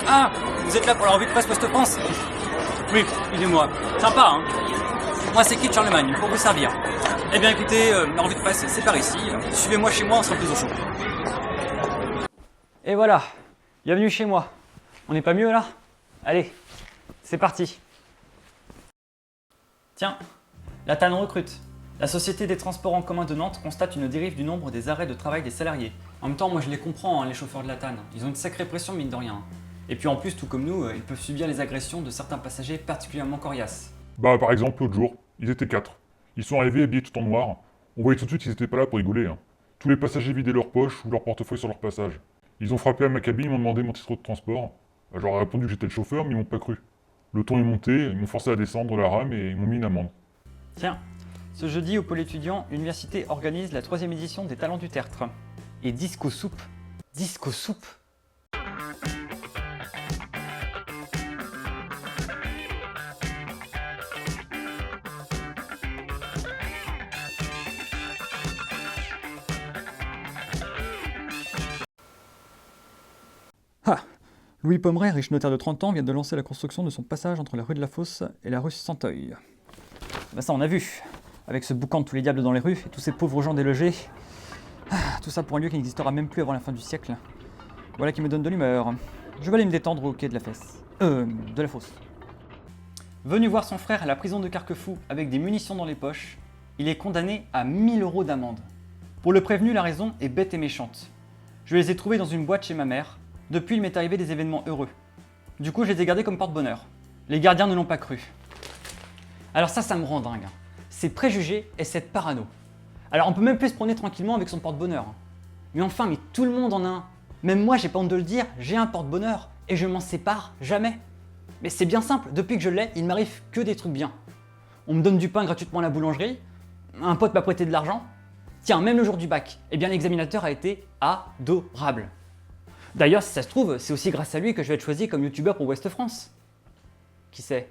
Ah, vous êtes là pour la revue de presse Ouest France? Oui, aidez-moi. Sympa, hein? Moi, c'est Kit Charlemagne, pour vous servir. Eh bien, écoutez, la revue de presse, c'est par ici. Suivez-moi chez moi, on sera plus au chaud. Et voilà, bienvenue chez moi. On n'est pas mieux là? Allez, c'est parti. Tiens, la TAN recrute. La Société des transports en commun de Nantes constate une dérive du nombre des arrêts de travail des salariés. En même temps, moi je les comprends, hein, les chauffeurs de la TAN. Ils ont une sacrée pression, mine de rien. Et puis en plus, tout comme nous, ils peuvent subir les agressions de certains passagers particulièrement coriaces. Bah par exemple l'autre jour, ils étaient 4. Ils sont arrivés habillés tout en noir. On voyait tout de suite qu'ils étaient pas là pour rigoler. Hein. Tous les passagers vidaient leurs poches ou leur portefeuille sur leur passage. Ils ont frappé à ma cabine, ils m'ont demandé mon titre de transport. Je leur ai répondu que j'étais le chauffeur, mais ils m'ont pas cru. Le ton est monté, ils m'ont forcé à descendre la rame et ils m'ont mis une amende. Tiens, ce jeudi au pôle étudiant, l'université organise la 3e édition des Talents du Tertre. Et Disco Soupe. Disco Soupe. Ah, Louis Pommeret, riche notaire de 30 ans, vient de lancer la construction de son passage entre la rue de la Fosse et la rue Santeuil. Ben ça on a vu, avec ce boucan de tous les diables dans les rues et tous ces pauvres gens délogés. Tout ça pour un lieu qui n'existera même plus avant la fin du siècle. Voilà qui me donne de l'humeur. Je vais aller me détendre au quai de la Fesse. De la Fosse. Venu voir son frère à la prison de Carquefou avec des munitions dans les poches, il est condamné à 1000 € d'amende. Pour le prévenu, la raison est bête et méchante. Je les ai trouvés dans une boîte chez ma mère. Depuis, il m'est arrivé des événements heureux. Du coup, je les ai gardés comme porte-bonheur. Les gardiens ne l'ont pas cru. Alors ça me rend dingue. Ces préjugés et cette parano. Alors on peut même plus se promener tranquillement avec son porte-bonheur. Mais enfin, mais tout le monde en a un. Même moi, j'ai pas honte de le dire, j'ai un porte-bonheur et je m'en sépare jamais. Mais c'est bien simple, depuis que je l'ai, il m'arrive que des trucs bien. On me donne du pain gratuitement à la boulangerie, un pote m'a prêté de l'argent. Tiens, même le jour du bac, eh bien l'examinateur a été adorable. D'ailleurs, si ça se trouve, c'est aussi grâce à lui que je vais être choisi comme youtubeur pour Ouest France. Qui sait?